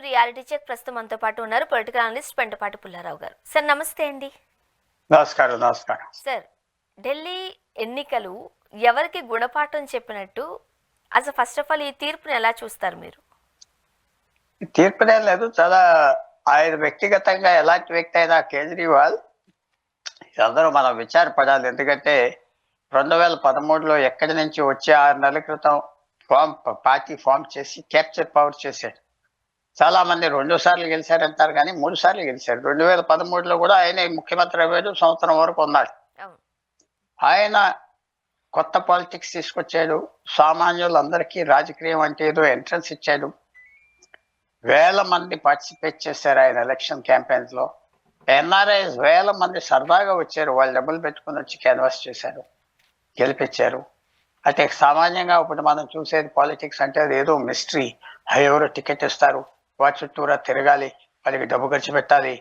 Reality check ప్రస్తుతం మనతో పాటు ఉన్నారు పొలిటికల్ అనలిస్ట్ పెంటపాటి పుల్లారావు గారు. సార్ నమస్తే అండి. నమస్కారం. నమస్కారం సార్, ఢిల్లీ ఎన్నికలు ఎవరికి గుణపాఠం చెప్పినట్టు? అసలు ఫస్ట్ ఆఫ్ ఆల్ ఈ తీర్పుని ఎలా చూస్తారు మీరు? తీర్పునే లేదు, చాలా ఆయన వ్యక్తిగతంగా ఎలాంటి వ్యక్తి అయినా కేజ్రీవాల్ అందరూ మనం విచారపడాలి. ఎందుకంటే 2013లో ఎక్కడి నుంచి వచ్చి 6 నెలల క్రితం పార్టీ ఫామ్ చేసి క్యాప్చర్ పవర్ చేశాడు. చాలా మంది 2 సార్లు గెలిచారంటారు, కానీ 3 సార్లు గెలిచారు. 2013లో కూడా ఆయన ముఖ్యమంత్రి అయ్యాడు, సంవత్సరం వరకు ఉన్నాడు. ఆయన కొత్త పాలిటిక్స్ తీసుకొచ్చాడు. సామాన్యులందరికీ రాజకీయం అంటే ఏదో ఎంట్రన్స్ ఇచ్చాడు. వేల మంది పార్టిసిపేట్ చేశారు ఆయన ఎలక్షన్ క్యాంపెయిన్స్ లో. ఎన్ఆర్ఐస్ వేల మంది సరదాగా వచ్చారు, వాళ్ళు డబ్బులు పెట్టుకుని వచ్చి క్యాన్వాస్ చేశారు, గెలిపించారు. అంటే సామాన్యంగా ఇప్పుడు మనం చూసేది పాలిటిక్స్ అంటే అది ఏదో మిస్టరీ. ఎవరో టికెట్ ఇస్తారు, వాడి చుట్టూరా తిరగాలి, వాడికి డబ్బు ఖర్చు పెట్టాలి,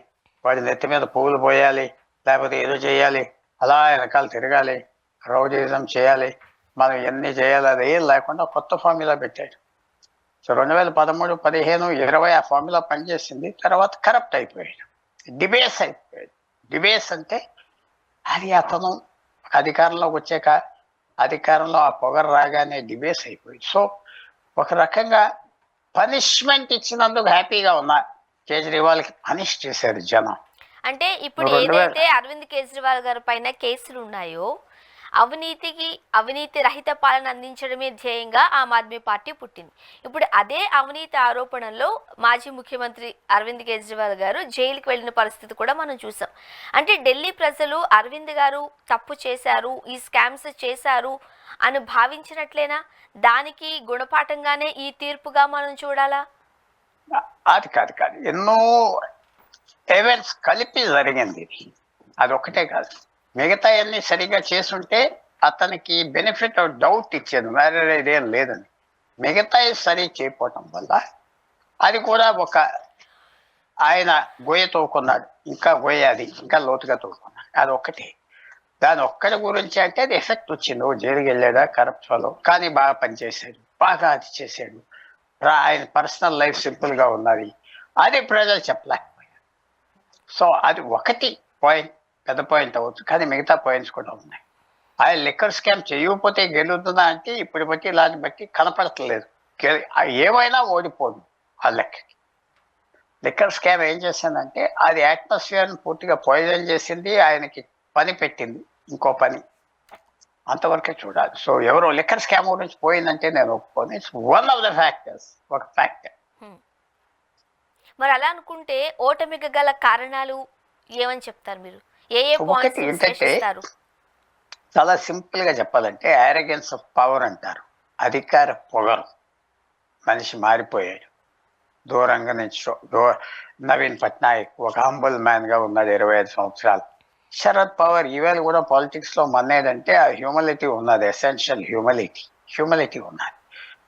వాడి నెత్తి మీద పువ్వులు పోయాలి, లేకపోతే ఏదో చేయాలి, అలా వెనకాల తిరగాలి, రౌడీజం చేయాలి, మనం ఎన్ని చేయాలి, అది ఏం లేకుండా కొత్త ఫార్ములా పెట్టాడు. సో 2013, 15, 20 ఆ ఫార్ములా పనిచేసింది. తర్వాత కరప్ట్ అయిపోయాడు, డిబేస్ అయిపోయాడు. డిబేస్ అంటే అది అతను అధికారంలోకి వచ్చాక అధికారంలో ఆ పొగరు రాగానే డిబేస్ అయిపోయింది. సో ఒక రకంగా పనిష్మెంట్ ఇచ్చినందుకు హ్యాపీగా ఉన్నా. కేజ్రీవాల్కి పనిష్ చేశారు జనం. అంటే ఇప్పుడు ఏదైతే అరవింద్ కేజ్రీవాల్ గారి పైన కేసులు ఉన్నాయో, అవినీతి రహిత పాలన అందించడమే ధ్యేయంగా ఆమ్ ఆద్మీ పార్టీ పుట్టింది. ఇప్పుడు అదే అవినీతి ఆరోపణల్లో మాజీ ముఖ్యమంత్రి అరవింద్ కేజ్రీవాల్ గారు జైలుకి వెళ్ళిన పరిస్థితి కూడా మనం చూసాం. అంటే ఢిల్లీ ప్రజలు అరవింద్ గారు తప్పు చేశారు, ఈ స్కామ్స్ చేశారు అని భావించినట్లేనా? దానికి గుణపాఠంగానే ఈ తీర్పుగా మనం చూడాలా? అది కాదు, ఎన్నో ఈవెంట్స్ కలిపి జరిగింది ఇది. అదొక్కటే కాదు, మిగతా అన్ని సరిగా చేసుంటే అతనికి బెనిఫిట్ ఆఫ్ డౌట్ ఇచ్చేది, వేరే ఇదేం లేదని. మిగతా సరి చేయకపోవటం వల్ల అది కూడా ఒక ఆయన గొయ్య తోకున్నాడు, ఇంకా గొయ్య అది ఇంకా లోతుగా తోకున్నాడు. అది ఒక్కటే, దాని ఒక్కడి గురించి అంటే అది ఎఫెక్ట్ వచ్చింది. జైలుకి వెళ్ళాడా కరప్ట్ ఫెలో, కానీ బాగా పనిచేశాడు, బాగా అది చేశాడు, ఆయన పర్సనల్ లైఫ్ సింపుల్గా ఉన్నది, అది ప్రజలు చెప్పలేకపోయారు. సో అది ఒకటి పాయింట్, పెద్ద పాయింట్ అవ్వచ్చు, కానీ మిగతా పాయింట్స్ కూడా ఉన్నాయి. ఆయన లిక్కర్ స్కామ్ చేయకపోతే గెలుతుందా అంటే ఇప్పుడు బట్టి ఇలాంటి బట్టి కనపడట్లేదు. ఏమైనా ఓడిపోదు ఆ లెక్కకి. లిక్కర్ స్కామ్ ఏం చేసిందంటే అది అట్మాస్ఫియర్ని పూర్తిగా పాయిజన్ చేసింది, ఆయనకి పని పెట్టింది, ఇంకో పని. అంతవరకే చూడాలి. సో ఎవరో లిక్కర్ స్కామ్ గురించి పోయిందంటే నేను ఒప్పుకోను. It's one of the factors, ఒక ఫ్యాక్టర్. మరి అలా అనుకుంటే ఓటమికి గల కారణాలు ఏమని చెప్తారు మీరు? ఒకటి ఏంటంటే చాలా సింపుల్ గా చెప్పాలంటే యారగెన్స్ ఆఫ్ పవర్ అంటారు. అధికార పొగరు. మనిషి మారిపోయాడు. దూరంగా నుంచి నవీన్ పట్నాయక్ ఒక హంబుల్ మ్యాన్ గా ఉన్నాడు 25 సంవత్సరాలు. శరద్ పవార్ ఈవేళ కూడా పాలిటిక్స్ లో మన్నేదంటే ఆ హ్యూమిలిటీ ఉన్నది, ఎసెన్షియల్ హ్యూమిలిటీ ఉన్నది.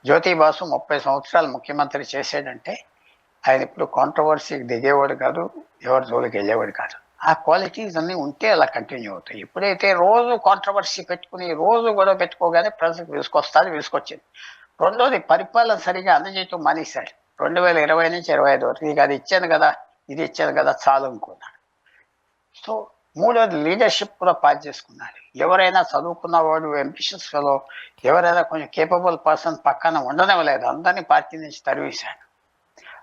జ్యోతి బాసు 30 సంవత్సరాలు ముఖ్యమంత్రి చేసాడంటే ఆయన ఇప్పుడు కాంట్రవర్సీకి దిగేవాడు కాదు, ఎవరి జోలికి వెళ్ళేవాడు కాదు. ఆ క్వాలిటీస్ అన్నీ ఉంటే అలా కంటిన్యూ అవుతాయి. ఎప్పుడైతే రోజు కాంట్రవర్సీ పెట్టుకుని రోజు గొడవ పెట్టుకోగానే ప్రజలకు విసుకొచ్చింది. రెండోది పరిపాలన సరిగా అందజేయటం మానేశాడు 2020 నుంచి 25 వరకు. ఇక అది ఇచ్చాను కదా, ఇది ఇచ్చాను కదా, చాలు అనుకున్నాడు. సో మూడోది లీడర్షిప్ కూడా పాస్ చేసుకున్నాడు. ఎవరైనా చదువుకున్నవాడు, అంబిషియస్ ఫెలో, ఎవరైనా కొంచెం కేపబుల్ పర్సన్ పక్కన ఉండనివ్వలేదు, అందరినీ పార్టీ నుంచి తరివేశాడు.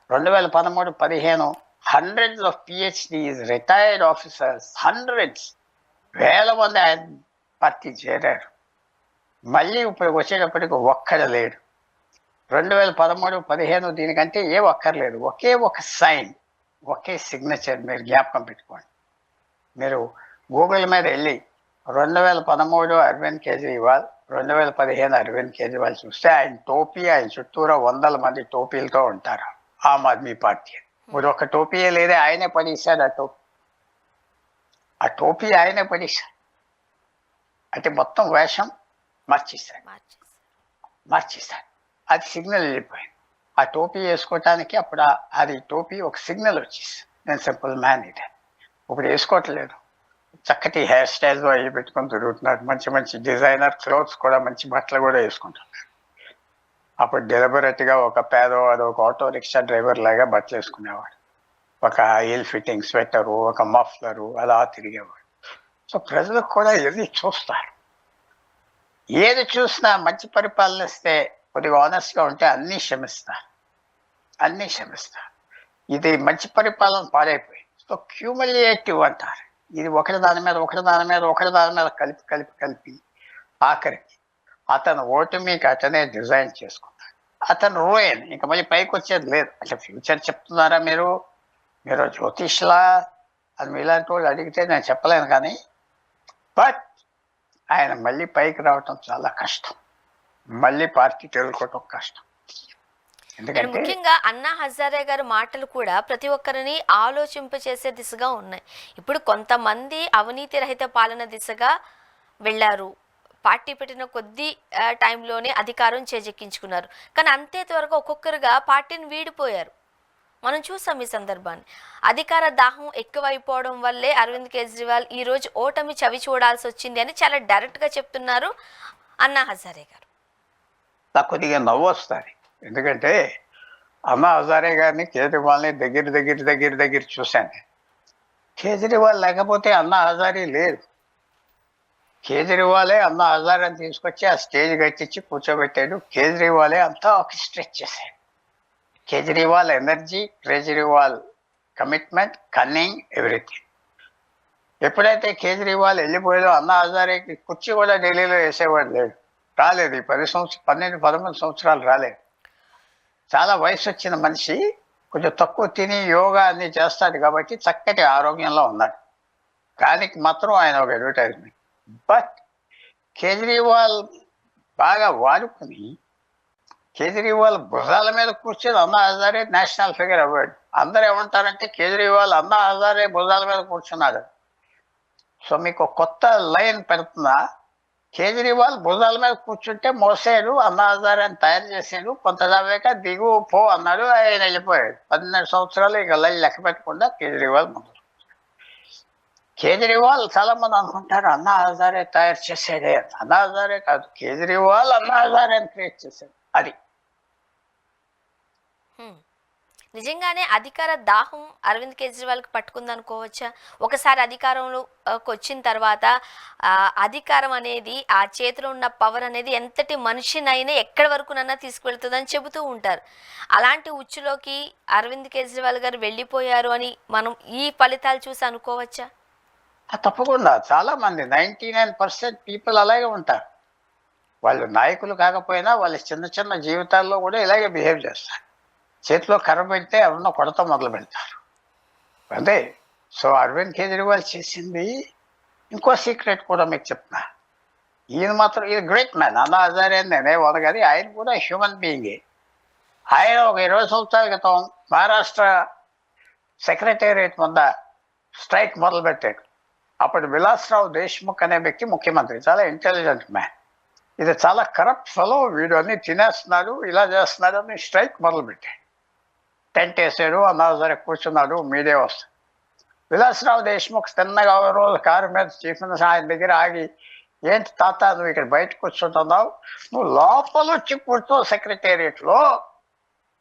2013, 15 hundreds of PhDs, retired officers, వేల మంది ఆయన పార్టీ చేరారు. మళ్ళీ ఇప్పుడు వచ్చేటప్పటికి ఒక్కడే లేడు. 2013, 15 దీనికంటే ఏ ఒక్కర్లేదు. ఒకే ఒక సైన్, ఒకే సిగ్నేచర్. మీరు జ్ఞాపకం పెట్టుకోండి. మీరు గూగుల్ మీద వెళ్ళి 2013 అరవింద్ కేజ్రీవాల్, 2015 అరవింద్ కేజ్రీవాల్ చూస్తే ఆయన టోపీ, ఆయన చుట్టూరా 100 మంది టోపీలతో ఉంటారు. ఆమ్ ఆద్మీ పార్టీ ఇప్పుడు ఒక టోపీయే లేదే, ఆయనే పడేశాడు ఆ టోపీ ఆయనే పడేశాడు. అంటే మొత్తం వేషం మార్చేశాడు. అది సిగ్నల్ వెళ్ళిపోయింది. ఆ టోపీ వేసుకోవటానికి అప్పుడు అది టోపీ ఒక సిగ్నల్ వచ్చేసి నేను సింపుల్ మ్యాన్ ఇది. ఇప్పుడు వేసుకోవట్లేదు, చక్కటి హెయిర్ స్టైల్స్ అవి పెట్టుకొని తిరుగుతున్నాడు. మంచి డిజైనర్ క్లోత్స్ కూడా, మంచి బట్టలు కూడా వేసుకుంటున్నాడు. అప్పుడు డెలిబరేట్గా ఒక పేదవాడు ఒక ఆటో రిక్షా డ్రైవర్ లాగా బట్టలు వేసుకునేవాడు, ఒక ఆయిల్ ఫిట్టింగ్ స్వెటరు, ఒక మఫ్లరు, అలా తిరిగేవాడు. సో ప్రజలకు కూడా ఇవన్నీ చూస్తారు. ఏది చూసినా మంచి పరిపాలన ఇస్తే, కొద్దిగా ఆనెస్ట్గా ఉంటే అన్నీ క్షమిస్తారు, అన్నీ క్షమిస్తారు. ఇది మంచి పరిపాలన పాడైపోయింది. సో క్యూములేటివ్ అంటారు. ఇది ఒకటి దాని మీద ఒకటి దాని మీద ఒకటి దాని మీద కలిపి కలిపి కలిపి ఆఖరికి అతను ఓటమికి అతనే డిజైన్ చేసుకున్నాడు. అతను రూయన్, ఇంకా మళ్ళీ పైకి వచ్చేది లేదు. అసలు ఫ్యూచర్ చెప్తున్నారా మీరు? మీరు జ్యోతిష్లా అని మీలాంటి వాళ్ళు అడిగితే నేను చెప్పలేను, కానీ బట్ ఆయన మళ్ళీ పైకి రావటం చాలా కష్టం, మళ్ళీ పార్టీకి వెళ్ళుకోవటం కష్టం. ఎందుకంటే ముఖ్యంగా అన్నా హజారే గారి మాటలు కూడా ప్రతి ఒక్కరిని ఆలోచింపచేసే దిశగా ఉన్నాయి. ఇప్పుడు కొంతమంది అవినీతి రహిత పాలన దిశగా వెళ్ళారు, పార్టీ పెట్టిన కొద్ది టైంలోనే అధికారం చేజెక్కించుకున్నారు. కానీ అంతే త్వరగా ఒక్కొక్కరుగా పార్టీని వీడిపోయారు. మనం చూసాం ఈ సందర్భాన్ని. అధికార దాహం ఎక్కువైపోవడం వల్లే అరవింద్ కేజ్రీవాల్ ఈరోజు ఓటమి చవి చూడాల్సి వచ్చింది అని చాలా డైరెక్ట్గా చెప్తున్నారు అన్నా హజారే గారు. నాకు కొద్దిగా నవ్వు వస్తుంది, ఎందుకంటే అన్నా హజారే గారిని కేజ్రీవాల్ని దగ్గర చూశాను. కేజ్రీవాల్ లేకపోతే అన్నా హజారే లేదు. కేజ్రీవాలే అన్నా హజారేని తీసుకొచ్చి ఆ స్టేజ్ కట్టించి కూర్చోబెట్టాడు. కేజ్రీవాలే అంతా ఆర్కెస్ట్రేట్ చేశాడు. Kejriwal energy, Kejriwal commitment, cunning, everything. ఎప్పుడైతే కేజ్రీవాల్ వెళ్ళిపోయాడో అన్నా హజారేకి కుర్చీ కూడా ఢిల్లీలో వేసేవాడు లేడు, రాలేదు. ఈ 12-13 సంవత్సరాలు రాలేదు. చాలా వయసు వచ్చిన మనిషి, కొంచెం తక్కువ తిని యోగా అన్ని చేస్తాడు కాబట్టి చక్కటి ఆరోగ్యంలో ఉన్నాడు. కానీ మాత్రం ఆయన ఒక అడ్వర్టైజ్మెంట్. బట్ కేజ్రీవాల్ బాగా వాడుకుని కేజ్రీవాల్ భుజాల మీద కూర్చొని అన్నా హజారే నేషనల్ ఫిగర్ అవ్వాడు. అందరూ ఏమంటారంటే కేజ్రీవాల్ అన్నా హజారే భుజాల మీద కూర్చున్నాడు. సో మీకు కొత్త లైన్ పెడుతున్నా, కేజ్రీవాల్ భుజాల మీద కూర్చుంటే మోసాడు, అన్నా హజారేని తయారు చేసాడు, కొంత దాకా దిగు పో అన్నాడు, ఆయన వెళ్ళిపోయాడు. 12 సంవత్సరాలు ఇక లెక్క పెట్టకుండా కేజ్రీవాల్ ముందు. కేజ్రీవాల్ చాలా మంది అనుకుంటారు అన్నా హజారే తయారు చేసాడే. అన్నా హజారే కాదు, కేజ్రీవాల్ అన్నా హజారేని క్రియేట్ చేశాడు. అది నిజంగానే అధికార దాహం అరవింద్ కేజ్రీవాల్కి పట్టుకుంది అనుకోవచ్చా? ఒకసారి అధికారంలోకి వచ్చిన తర్వాత అధికారం అనేది, ఆ చేతిలో ఉన్న పవర్ అనేది ఎంతటి మనిషినైనా ఎక్కడి వరకునన్నా తీసుకువెళ్తుందని చెబుతూ ఉంటారు. అలాంటి ఉచ్చులోకి అరవింద్ కేజ్రీవాల్ గారు వెళ్ళిపోయారు అని మనం ఈ ఫలితాలు చూసి అనుకోవచ్చా? తప్పకుండా. చాలా మంది 99% పీపుల్ అలాగే ఉంటారు. వాళ్ళు నాయకులు కాకపోయినా వాళ్ళ చిన్న చిన్న జీవితాల్లో కూడా ఇలాగే బిహేవ్ చేస్తారు. చేతిలో కర్ర పెడితే ఎవరినో కొడతా మొదలు పెడతారు. అదే. సో అరవింద్ కేజ్రీవాల్ చేసింది ఇంకో సీక్రెట్ కూడా మీకు చెప్తున్నా. ఈయన మాత్రం ఈయన గ్రేట్ మ్యాన్. అన్నా హజారే అని నేనే వదగది, ఆయన కూడా హ్యూమన్ బీయింగే. ఆయన ఒక 20 సంవత్సరాల క్రితం మహారాష్ట్ర సెక్రటేరియట్ వద్ద స్ట్రైక్ మొదలుపెట్టాడు. అప్పుడు విలాస్రావు దేశ్ముఖ్ అనే వ్యక్తి ముఖ్యమంత్రి, చాలా ఇంటెలిజెంట్ మ్యాన్. ఇది చాలా కరప్ట్ ఫెలో, వీడు అన్ని తినేస్తున్నాడు, ఇలా చేస్తున్నాడు అని స్ట్రైక్ మొదలుపెట్టాడు. టెంట్ వేసాడు, అన్నా హజారే కూర్చున్నాడు, మీడియా వస్తుంది. విలాస్రావు దేశ్ముఖ్ తిన్నగా రోజు కారు మీద చీఫ్ మినిస్టర్ ఆయన దగ్గర ఆగి, ఏంటి తాత నువ్వు ఇక్కడ బయట కూర్చుంటున్నావు, నువ్వు లోపల వచ్చి కూర్చో సెక్రటేరియట్లో,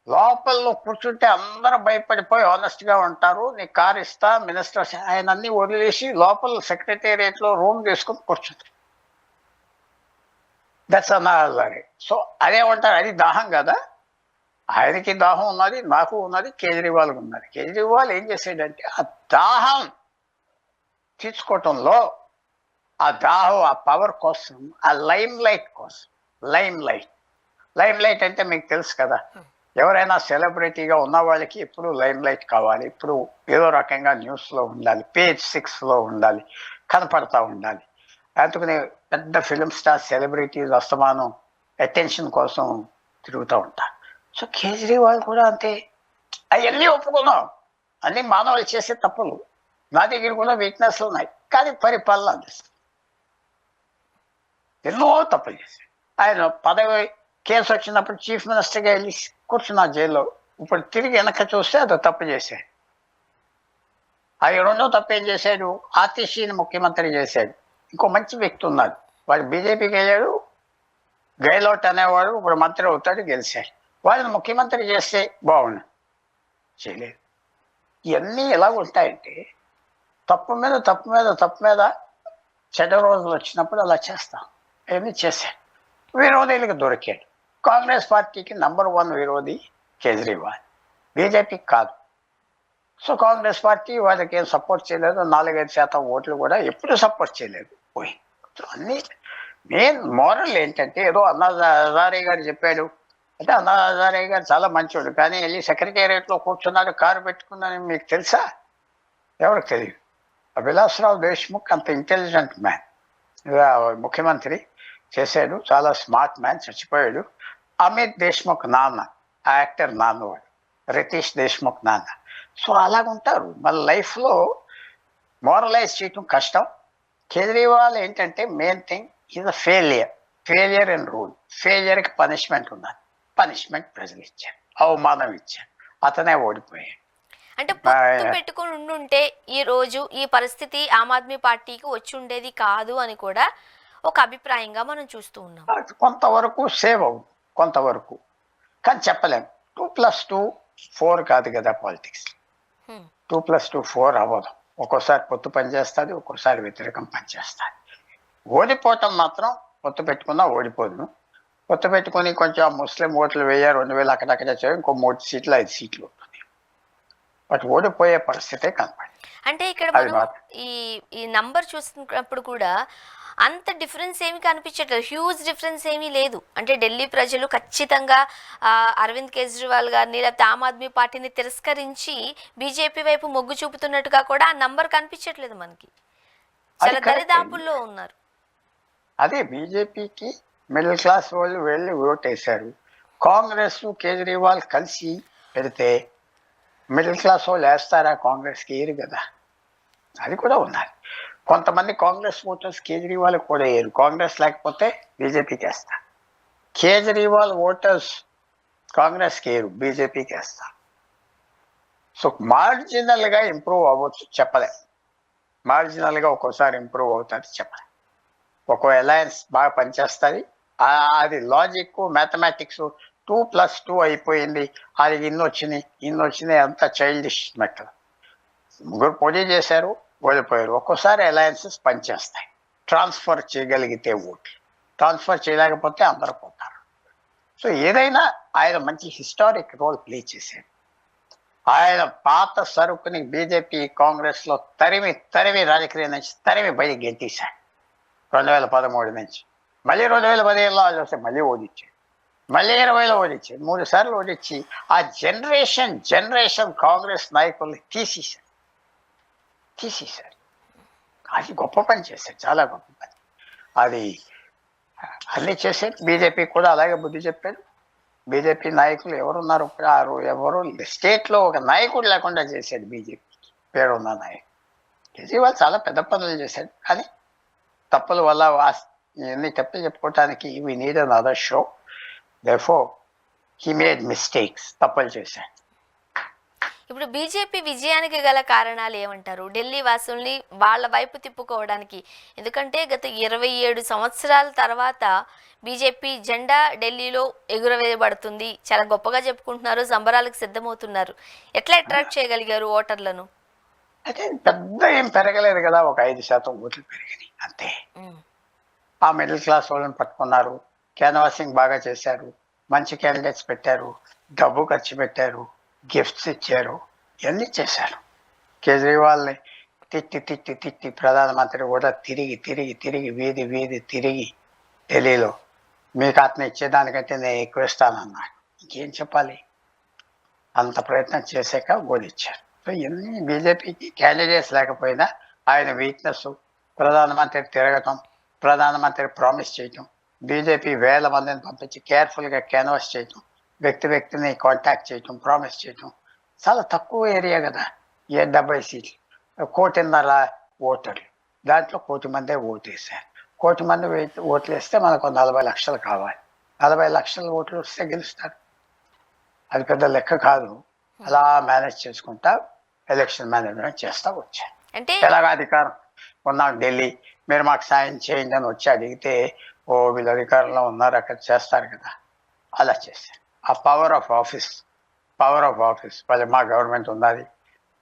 లోపల నువ్వు కూర్చుంటే అందరూ భయపడిపోయి ఆనెస్ట్గా ఉంటారు, నీ కారు ఇస్తా మినిస్టర్. ఆయన అన్ని వదిలేసి లోపల సెక్రటేరియట్లో రూమ్ తీసుకుని కూర్చుంటారు. దట్స్ అన్నా హజారే. సో అదేమంటారు, అది దాహం కదా. ఆయనకి దాహం ఉన్నది, నాకు ఉన్నది, కేజ్రీవాల్కి ఉన్నది. కేజ్రీవాల్ ఏం చేసాడంటే ఆ దాహం తీసుకోవటంలో, ఆ దాహం ఆ పవర్ కోసం, ఆ లైమ్ లైట్ కోసం. లైమ్ లైట్ అంటే మీకు తెలుసు కదా, ఎవరైనా సెలబ్రిటీగా ఉన్న వాళ్ళకి ఎప్పుడు లైమ్ లైట్ కావాలి, ఇప్పుడు ఏదో రకంగా న్యూస్లో ఉండాలి, పేజ్ 6లో ఉండాలి, కనపడతా ఉండాలి. అందుకని పెద్ద ఫిలిం స్టార్ సెలబ్రిటీస్ అస్తమానం అటెన్షన్ కోసం తిరుగుతూ ఉంటారు. సో కేజ్రీవాల్ కూడా అంతే. అవన్నీ ఒప్పుకున్నాం, అన్నీ మానవులు చేసే తప్పులు, నా దగ్గర కూడా వీక్నెస్లు ఉన్నాయి, కానీ పరిపాలన అందిస్తుంది. ఎన్నో తప్పులు చేశాడు ఆయన. పదవి కేసు వచ్చినప్పుడు చీఫ్ మినిస్టర్గా వెళ్ళి కూర్చున్నా జైల్లో. ఇప్పుడు తిరిగి వెనక చూస్తే అది తప్పు చేశాడు. అది రెండో తప్పు ఏం చేశాడు, ఆతిషిని ముఖ్యమంత్రి చేశాడు. ఇంకో మంచి వ్యక్తి ఉన్నాడు, వాడు బీజేపీకి వెళ్ళాడు, గెహ్లోట్ అనేవాడు ఇప్పుడు మంత్రి అవుతాడు, గెలిచాడు. వాళ్ళని ముఖ్యమంత్రి చేస్తే బాగుండు, చేయలేదు. ఇవన్నీ ఎలా ఉంటాయంటే తప్పు మీద తప్పు మీద తప్పు మీద చెడ్డ రోజులు వచ్చినప్పుడు అలా చేస్తాం. అవన్నీ చేశాడు. విరోధులకు దొరికాడు. కాంగ్రెస్ పార్టీకి #1 విరోధి కేజ్రీవాల్, బీజేపీకి కాదు. సో కాంగ్రెస్ పార్టీ వాళ్ళకి ఏం సపోర్ట్ చేయలేదు. 4-5% ఓట్లు కూడా ఎప్పుడు సపోర్ట్ చేయలేదు, పోయి. సో అన్నీ మెయిన్ మోరల్ ఏంటంటే, ఏదో అన్నా హజారే గారు చెప్పాడు అంటే, అన్నా హజారే గారు చాలా మంచోడు, కానీ వెళ్ళి సెక్రటేరియట్లో కూర్చున్నాడు, కారు పెట్టుకున్నాను, మీకు తెలుసా? ఎవరికి తెలియదు. విలాసరావు దేశ్ముఖ్ అంత ఇంటెలిజెంట్ మ్యాన్, ముఖ్యమంత్రి చేశాడు, చాలా స్మార్ట్ మ్యాన్, చచ్చిపోయాడు. అమిత్ దేశ్ముఖ్ నాన్న, ఆ యాక్టర్ నాన్న వాడు, రితీష్ దేశ్ముఖ్ నాన్న. సో అలాగుంటారు. మన లైఫ్లో మోరలైజ్ చేయటం కష్టం. కేజ్రీవాల్ ఏంటంటే main thing is a failure in rule. ఫెయిలియర్కి పనిష్మెంట్ ఉన్నది. పనిష్మెంట్ ప్రజలు ఇచ్చారు, అవమానం ఇచ్చారు, అతనే ఓడిపోయాడు. అంటే పొత్తు పెట్టుకుని ఉండుంటే ఈ రోజు ఈ పరిస్థితి ఆమ్ ఆద్మీ పార్టీకి వచ్చి ఉండేది కాదు అని కూడా ఒక అభిప్రాయంగా మనం చూస్తూ ఉన్నాం. కొంతవరకు సేవ్ అవుతుంది, కొంతవరకు, కానీ చెప్పలేము. 2+2 4 కాదు కదా పాలిటిక్స్. 2+2 4 అవ్వదు. ఒక్కోసారి పొత్తు పనిచేస్తుంది, ఒక్కోసారి వ్యతిరేకం పనిచేస్తుంది. ఓడిపోవటం మాత్రం పొత్తు పెట్టుకున్నా ఓడిపోదు. పొత్తు పెట్టుకుని కొంచెం ముస్లిం ఓట్లు 1000-2000 అక్కడక్కడ చేయ, ఇంకో 3 సీట్లు 5 సీట్లు ఉంటుంది. బట్ ఓడిపోయే పరిస్థితే కనపడి. అంటే ఇక్కడ మనం ఈ నంబర్ చూసినప్పుడు కూడా అంత డిఫరెన్స్ ఏమి కనిపించట్లేదు, హ్యూజ్ డిఫరెన్స్ ఏమీ లేదు. అంటే ఢిల్లీ ప్రజలు ఖచ్చితంగా అరవింద్ కేజ్రీవాల్ గారిని లేకపోతే ఆమ్ ఆద్మీ పార్టీని తిరస్కరించి బీజేపీ వైపు మొగ్గు చూపుతున్నట్టుగా కూడా ఆ నంబర్ కనిపించట్లేదు మనకి. చాలా దరిదాపుల్లో ఉన్నారు. అదే బీజేపీకి మిడిల్ క్లాస్ వాళ్ళు వెళ్ళి ఓటేశారు. కాంగ్రెస్ కేజ్రీవాల్ కలిసి పెడితే మిడిల్ క్లాస్ వాళ్ళు వేస్తారా? కాంగ్రెస్కి ఏరు కదా, అది కూడా ఉన్నది. కొంతమంది కాంగ్రెస్ ఓటర్స్ కేజ్రీవాల్ కూడా వేయరు. కాంగ్రెస్ లేకపోతే బీజేపీకి వేస్తారు. కేజ్రీవాల్ ఓటర్స్ కాంగ్రెస్కి వేయరు, బీజేపీకి వేస్తారు. సో మార్జినల్గా ఇంప్రూవ్ అవ్వచ్చు, చెప్పలే. మార్జినల్గా ఒక్కోసారి ఇంప్రూవ్ అవుతుంది, చెప్పలే. ఒక్కో అలయన్స్ బాగా పనిచేస్తుంది. అది లాజిక్, మ్యాథమెటిక్స్. 2+2 అయిపోయింది, అది ఇన్ని వచ్చినాయి, అంత చైల్డిష్ మెథడ్. ముగ్గురు పోటీ చేశారు, ఓడిపోయారు. ఒక్కోసారి అలయన్సెస్ పనిచేస్తాయి. ట్రాన్స్ఫర్ చేయగలిగితే ఓట్లు, ట్రాన్స్ఫర్ చేయలేకపోతే అందరూ పోతారు. సో ఏదైనా ఆయన మంచి హిస్టారిక్ రోల్ ప్లే చేశాడు. ఆయన పాత సరుకుని బీజేపీ కాంగ్రెస్లో తరిమి రాజకీయ నుంచి తరిమి బయట గెంటేశాడు 2013 నుంచి. మళ్ళీ 2015లో వాళ్ళు వస్తే మళ్ళీ ఓడించాడు, మళ్ళీ 20లో ఓడించాడు, 3 సార్లు ఓడించి ఆ జనరేషన్ కాంగ్రెస్ నాయకుల్ని తీసేశారు. అది గొప్ప పని చేశారు, చాలా గొప్ప పని. అది అన్నీ చేశారు. బీజేపీ కూడా అలాగే బుద్ధి చెప్పారు. బీజేపీ నాయకులు ఎవరున్నారు? ఎవరు స్టేట్లో ఒక నాయకుడు లేకుండా చేశాడు బీజేపీకి పేరున్న నాయకుడు. కేజ్రీవాల్ చాలా పెద్ద పనులు చేశాడు, కానీ తప్పుల వల్ల ఎన్ని తప్పులు చెప్పుకోవటానికి we need another show. Therefore he made mistakes, తప్పులు చేశాడు. ఇప్పుడు బీజేపీ విజయానికి గల కారణాలు ఏమంటారు? ఢిల్లీ వాసుల్ని వాళ్ళ వైపు తిప్పుకోవడానికి. ఎందుకంటే గత 27 సంవత్సరాల తర్వాత బీజేపీ జెండా ఢిల్లీలో ఎగురవేయబడుతుంది, చాలా గొప్పగా చెప్పుకుంటున్నారు, సంబరాలకు సిద్ధమవుతున్నారు. ఎట్లా అట్రాక్ట్ చేయగలిగారు ఓటర్లను? అయితే పెద్ద ఏం పెరగలేదు కదా, ఒక 5% ఓట్లు పెరిగినాయి అంతే. ఆ మిడిల్ క్లాస్ వాళ్ళని పట్టుకున్నారు, క్యాన్వాసింగ్ బాగా చేశారు, మంచి క్యాండిడేట్స్ పెట్టారు, డబ్బు ఖర్చు పెట్టారు, గిఫ్ట్స్ ఇచ్చారు, ఇవన్నీ చేశారు. కేజ్రీవాల్ని తిట్టి ప్రధానమంత్రి కూడా తిరిగి వీధి తిరిగి ఢిల్లీలో మీకు అతను ఇచ్చేదానికంటే నేను ఎక్కువ ఇస్తానన్నాడు. ఇంకేం చెప్పాలి? అంత ప్రయత్నం చేశాక ఓడిచ్చారు. సో ఇవన్నీ బీజేపీకి క్యాండిడేట్స్ లేకపోయినా ఆయన వీక్నెస్, ప్రధానమంత్రి తిరగటం, ప్రధానమంత్రి ప్రామిస్ చేయటం, బీజేపీ వేల మందిని పంపించి కేర్ఫుల్గా క్యాన్వాస్ చేయటం, వ్యక్తిని కాంటాక్ట్ చేయటం, ప్రామిస్ చేయటం. చాలా తక్కువ ఏరియా కదా, 70 సీట్లు, 1.5 కోటి ఓటర్లు, దాంట్లో 1 కోటి మందే ఓటేశారు. 1 కోటి మంది ఓట్లు వేస్తే మనకు 40 లక్షలు కావాలి. 40 లక్షల ఓట్లు వస్తే గెలుస్తారు. అది పెద్ద లెక్క కాదు. అలా మేనేజ్ చేసుకుంటా ఎలక్షన్ మేనేజ్మెంట్ చేస్తా వచ్చారు. అంటే ఎలాగ అధికారం ఉన్నాం ఢిల్లీ, మీరు మాకు సాయం చేయండి అని వచ్చి అడిగితే ఓ వీళ్ళు అధికారంలో ఉన్నారు అక్కడ చేస్తారు కదా, అలా చేశారు. ఆ పవర్ ఆఫ్ ఆఫీస్ వాళ్ళు మా గవర్నమెంట్ ఉన్నది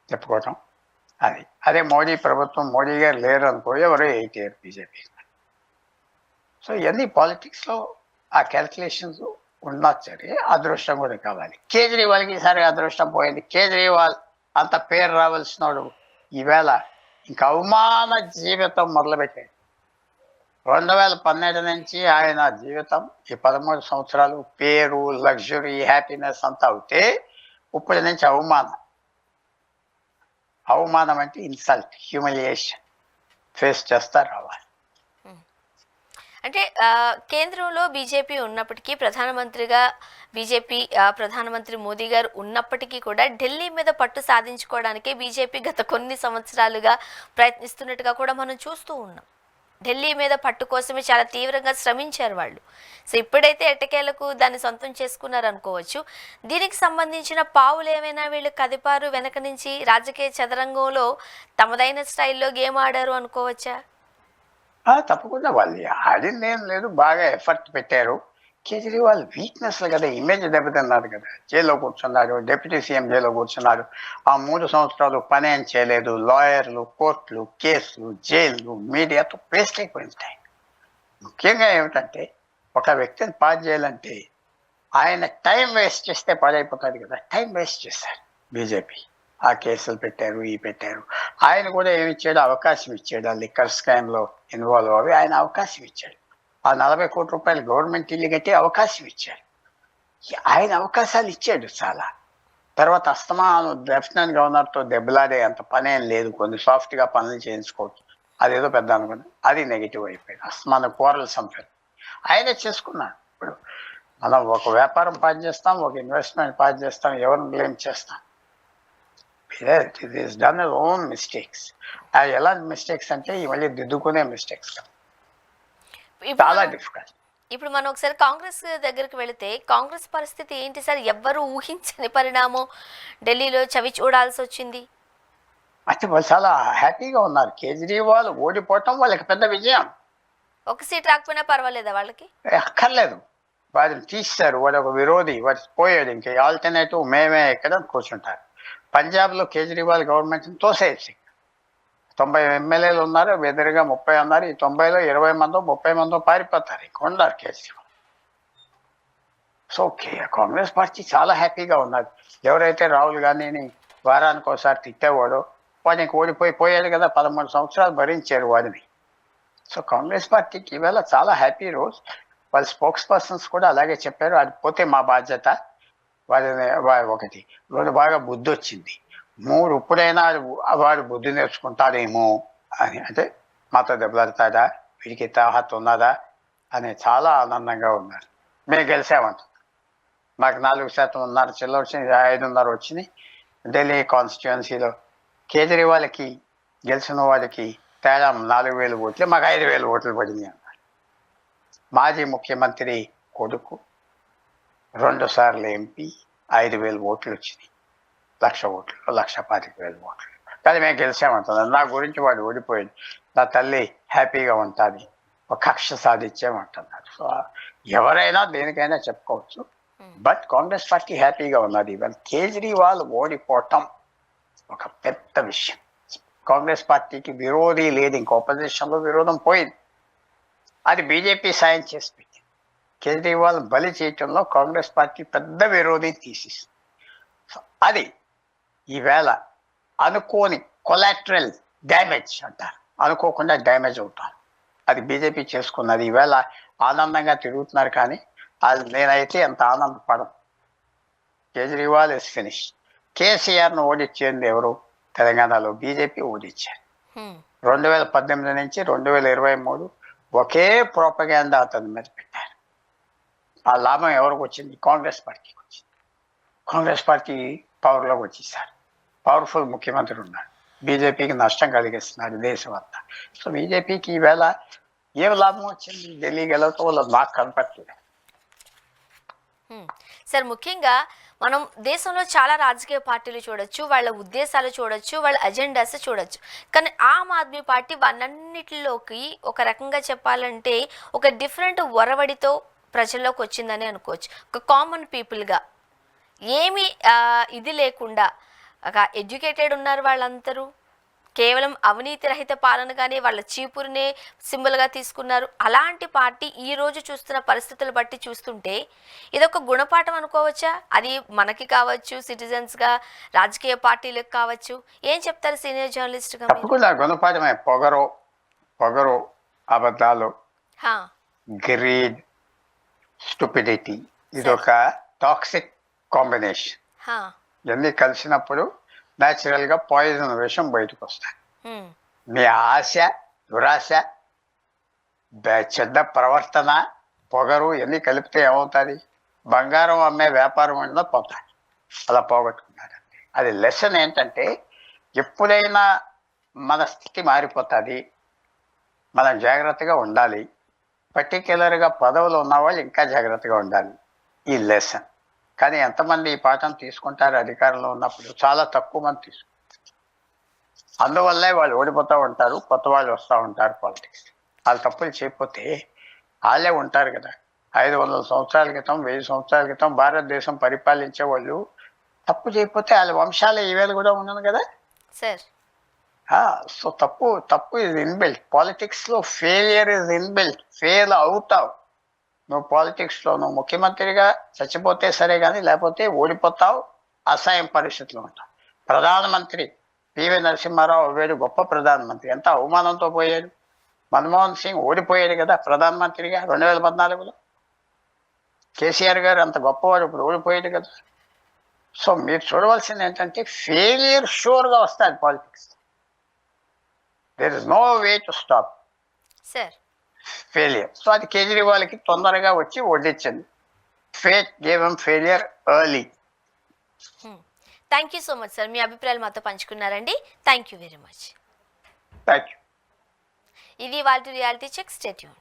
చెప్పుకోవటం. అదే మోడీ ప్రభుత్వం, మోడీ గారు లేరు అనుకో ఎవరో 8 years బీజేపీ. సో ఇవన్నీ పాలిటిక్స్లో ఆ క్యాల్కులేషన్స్ ఉన్నా సరే అదృష్టం కూడా కావాలి. కేజ్రీవాల్కి ఈసారి అదృష్టం పోయింది. కేజ్రీవాల్ అంత పేరు రావాల్సిన వాడు ఈవేళ ఇంకా అవమాన జీవితం మొదలుపెట్టాడు. 2012 నుంచి ఆయన జీవితం ఈ 13 సంవత్సరాలు పేరు, లగ్జరీ, హ్యాపీనెస్ అంతా అవుతే ఇప్పటి నుంచి అవమానం అంటే ఇన్సల్ట్, హ్యూమిలియేషన్ ఫేస్ చేస్తా రావాలి. అంటే కేంద్రంలో బీజేపీ ఉన్నప్పటికీ, ప్రధానమంత్రిగా బీజేపీ ప్రధానమంత్రి మోదీ గారు ఉన్నప్పటికీ కూడా ఢిల్లీ మీద పట్టు సాధించుకోవడానికే బీజేపీ గత కొన్ని సంవత్సరాలుగా ప్రయత్నిస్తున్నట్టుగా కూడా మనం చూస్తూ ఉన్నాం. ఢిల్లీ మీద పట్టు కోసమే చాలా తీవ్రంగా శ్రమించారు వాళ్ళు. సో ఇప్పుడైతే ఎట్టకేలకు దాన్ని సొంతం చేసుకున్నారు అనుకోవచ్చు. దీనికి సంబంధించిన పావులు ఏమైనా వీళ్ళు కదిపారు, వెనక నుంచి రాజకీయ చదరంగంలో తమదైన స్టైల్లో గేమ్ ఆడారు అనుకోవచ్చా? తప్పకుండా వాళ్ళు ఆడింది ఏం లేదు, బాగా ఎఫర్ట్ పెట్టారు. కేజ్రీవాల్ వీక్నెస్లు కదా, ఇమేజ్ దెబ్బతిన్నారు కదా. జైల్లో కూర్చున్నారు, డిప్యూటీ సీఎం జైల్లో కూర్చున్నారు. ఆ 3 సంవత్సరాలు పని ఏం చేయలేదు. లాయర్లు, కోర్టులు, కేసులు, జైళ్ళు, మీడియాతో వేస్ట్ అయిపోయింది. ముఖ్యంగా ఏమిటంటే ఒక వ్యక్తిని పాస్ చేయాలంటే ఆయన టైం వేస్ట్ చేస్తే పాడైపోతుంది కదా. టైం వేస్ట్ చేశారు బీజేపీ. ఆ కేసులు పెట్టారు, పెట్టారు. ఆయన కూడా ఏమిచ్చాడు, అవకాశం ఇచ్చాడు. ఆ లిక్కర్ స్కామ్లో ఇన్వాల్వ్ అవి ఆయన అవకాశం ఇచ్చాడు. ఆ 40 కోట్ల రూపాయలు గవర్నమెంట్ ఇల్లు కట్టి అవకాశం ఇచ్చాడు. ఆయన అవకాశాలు ఇచ్చాడు చాలా. తర్వాత అస్తమాను లెఫ్టినెంట్ గవర్నర్తో దెబ్బలాడే అంత పనేం లేదు, కొన్ని సాఫ్ట్గా పనులు చేయించుకోవచ్చు, అదేదో పెద్ద అనుకున్నాను. అది నెగిటివ్ అయిపోయింది. అస్తమాన కూరలు సంపాడు ఆయనే చేసుకున్నాడు. ఇప్పుడు మనం ఒక వ్యాపారం పాస్ చేస్తాం, ఒక ఇన్వెస్ట్మెంట్ పాస్ చేస్తాం, ఎవరిని బ్లేమ్ చేస్తాం? Done own mistakes. అది ఎలాంటి మిస్టేక్స్ అంటే మళ్ళీ దిద్దుకునే మిస్టేక్స్ చాలా డిఫికల్ట్. ఇప్పుడు మనం ఒకసారి కాంగ్రెస్ దగ్గరికి వెళితే కాంగ్రెస్ పరిస్థితి ఏంటి సార్? ఎవ్వరూ ఊహించని పరిణామం ఢిల్లీలో చవి చూడాల్సి వచ్చింది. అయితే వాళ్ళు చాలా హ్యాపీగా ఉన్నారు. కేజ్రీవాల్ ఓడిపోవటం వాళ్ళకి పెద్ద విజయం. ఒక సీట్ రాకపోయినా పర్వాలేదా వాళ్ళకి? అక్కర్లేదు, వాడిని తీస్తారు. వాడు ఒక విరోధి, వాడు పోయాడు. ఇంకా ఆల్టర్నేటివ్ మేమే ఎక్కడ కూర్చుంటారు. పంజాబ్లో కేజ్రీవాల్ గవర్నమెంట్ని తోసేసి 90 ఎమ్మెల్యేలు ఉన్నారు, ఎదురుగా 30 ఉన్నారు. ఈ 90లో 20 మందో 30 మందో పారిపోతారు, ఇంకా ఉన్నారు కేజ్రీవాల్. సో కాంగ్రెస్ పార్టీ చాలా హ్యాపీగా ఉన్నది. ఎవరైతే రాహుల్ గాంధీని వారానికి ఒకసారి తిట్టేవాడో వాడికి ఓడిపోయాడు కదా. 13 సంవత్సరాలు భరించారు వాడిని. సో కాంగ్రెస్ పార్టీకి ఈవేళ చాలా హ్యాపీ రోజు. వాళ్ళ స్పోక్స్ పర్సన్స్ కూడా అలాగే చెప్పారు, అది పోతే మా బాధ్యత. వాడిని ఒకటి రెండు బాగా బుద్ధి వచ్చింది. 3 ఇప్పుడైనా వాడు బుద్ధి నేర్చుకుంటాడేమో అని, అంటే మాతో దెబ్బలాడతాడా, వీడికి తాహత్ ఉన్నదా అని చాలా ఆనందంగా ఉన్నారు. మేము గెలిచామంట, మాకు 4% చిల్లర వచ్చింది, 5.5 వచ్చినాయి. ఢిల్లీ కాన్స్టిట్యుయెన్సీలో కేజ్రీవాల్కి గెలిచిన వాళ్ళకి తేడా 4,000 ఓట్లు, మాకు 5,000 ఓట్లు పడింది అన్నారు. మాజీ ముఖ్యమంత్రి కొడుకు 2 సార్లు ఎంపీ, 5,000 ఓట్లు వచ్చినాయి. 1,00,000 ఓట్లు, 1,25,000 ఓట్లు. కానీ మేము గెలిచామంటున్నారు. నా గురించి వాడు ఓడిపోయాడు, నా తల్లి హ్యాపీగా ఉంటుంది, ఒక కక్ష సాధించామంటున్నారు. సో ఎవరైనా దేనికైనా చెప్పుకోవచ్చు, బట్ కాంగ్రెస్ పార్టీ హ్యాపీగా ఉన్నది. ఇవాళ కేజ్రీవాల్ ఓడిపోవటం ఒక పెద్ద విషయం. కాంగ్రెస్ పార్టీకి విరోధి లేదు, ఇంక ఆపోజిషన్లో విరోధం పోయింది. అది బీజేపీ సాయం చేసి పెట్టింది. కేజ్రీవాల్ బలి చేయటంలో కాంగ్రెస్ పార్టీ పెద్ద విరోధి తీసేసింది. సో అది ఈవేళ అనుకోని కొలాటరల్ డ్యామేజ్ అంటారు, అనుకోకుండా డ్యామేజ్ అవుతాం, అది బీజేపీ చేసుకున్నది. ఈవేళ ఆనందంగా తిరుగుతున్నారు, కానీ అది నేనైతే ఎంత ఆనందపడను. Kejriwal is finish. కేసీఆర్ను ఓడించేది ఎవరు? తెలంగాణలో బీజేపీ ఓడించారు. 2018 నుంచి 2023 ఒకే ప్రోపగాండా అతని మీద పెట్టారు. ఆ లాభం ఎవరికి వచ్చింది? కాంగ్రెస్ పార్టీకి వచ్చింది. కాంగ్రెస్ పార్టీ పవర్లోకి వచ్చేసారు, పవర్ఫుల్ ముఖ్యమంత్రి ఉన్నాడు, బీజేపీకి నష్టం కలిగిస్తున్నారు దేశం అంతా. సో బీజేపీకి ఈవేళ ఏం లాభం వచ్చింది? ఢిల్లీ గెలవటం వల్ల నాకు కనపట్లేదు. సార్ ముఖ్యంగా మనం దేశంలో చాలా రాజకీయ పార్టీలు చూడొచ్చు, వాళ్ళ ఉద్దేశాలు చూడొచ్చు, వాళ్ళ అజెండాస్ చూడొచ్చు. కానీ ఆమ్ ఆద్మీ పార్టీ వన్నన్నిటిలోకి ఒక రకంగా చెప్పాలంటే ఒక డిఫరెంట్ ఒరవడితో ప్రజల్లోకి వచ్చిందని అనుకోవచ్చు. ఒక కామన్ పీపుల్గా ఏమి ఇది లేకుండా ఒక ఎడ్యుకేటెడ్ ఉన్నారు వాళ్ళందరూ, కేవలం అవినీతి రహిత పాలనగానే వాళ్ళ చీపురునే సింబల్గా తీసుకున్నారు. అలాంటి పార్టీ ఈ రోజు చూస్తున్న పరిస్థితులు బట్టి చూస్తుంటే ఇదొక గుణపాఠం అనుకోవచ్చా? అది మనకి కావచ్చు, సిటిజన్స్గా, రాజకీయ పార్టీలకు కావచ్చు. ఏం చెప్తారు సీనియర్ జర్నలిస్ట్గా మీరు? తప్పకుండా గుణపాఠమే. పొగరు, అబద్ధాలు, గ్రీడ్, స్టూపిడిటీ, ఇదొక టాక్సిక్ కాంబినేషన్. ఇవన్నీ కలిసినప్పుడు న్యాచురల్ గా పాయిజన్ విషయం బయటకు వస్తాయి. మీ ఆశ, దురాశ, చెడ్డ ప్రవర్తన, పొగరు ఇవన్నీ కలిపితే ఏమవుతుంది? బంగారం అమ్మే వ్యాపారం అన్నా పోతాయి. అలా పోగొట్టుకున్నారు. అది లెసన్ ఏంటంటే ఎప్పుడైనా మన స్థితి మారిపోతుంది, మనం జాగ్రత్తగా ఉండాలి. పర్టిక్యులర్గా పదవులు ఉన్నవాళ్ళు ఇంకా జాగ్రత్తగా ఉండాలి. ఈ లెసన్. కానీ ఎంతమంది ఈ పాఠం తీసుకుంటారు? అధికారంలో ఉన్నప్పుడు చాలా తక్కువ మంది తీసుకుంటారు. అందువల్లే వాళ్ళు ఓడిపోతూ ఉంటారు, కొత్త వాళ్ళు వస్తూ ఉంటారు పాలిటిక్స్. వాళ్ళు తప్పులు చేయకపోతే వాళ్ళే ఉంటారు కదా. 500 సంవత్సరాల క్రితం, 1000 సంవత్సరాల క్రితం భారతదేశం పరిపాలించే వాళ్ళు తప్పు చేయకపోతే వాళ్ళ వంశాలే ఈవేళ కూడా ఉన్నది కదా సార్. సో తప్పు ఇస్ ఇన్బిల్ట్. పాలిటిక్స్లో ఫెయిలియర్ ఇస్ ఇన్బిల్ట్. ఫెయిల్ అవుతావు నువ్వు పాలిటిక్స్లో. నువ్వు ముఖ్యమంత్రిగా చచ్చిపోతే సరే కానీ, లేకపోతే ఓడిపోతావు, అసహాయం పరిస్థితులు ఉంటావు. ప్రధానమంత్రి పివి నరసింహారావు వేడు గొప్ప ప్రధానమంత్రి, ఎంత అవమానంతో పోయాడు. మన్మోహన్ సింగ్ ఓడిపోయాడు కదా ప్రధానమంత్రిగా 2014లో. కేసీఆర్ గారు అంత గొప్పవాడు, ఇప్పుడు ఓడిపోయాడు కదా. సో మీరు చూడవలసింది ఏంటంటే ఫెయిలియర్ షూర్గా వస్తుంది politics. There is no way to stop sir failure. So అది కేజ్రీవాల్కి తొందరగా వచ్చి వడ్డించింది. Fate gave him failure early. Thank you so much sir, మీ అభిప్రాయాలు మాతో పంచుకున్నారండి. Thank you very much. Thank you. ఇది వాళ్ళ రియాలిటీ చెక్. Stay tuned.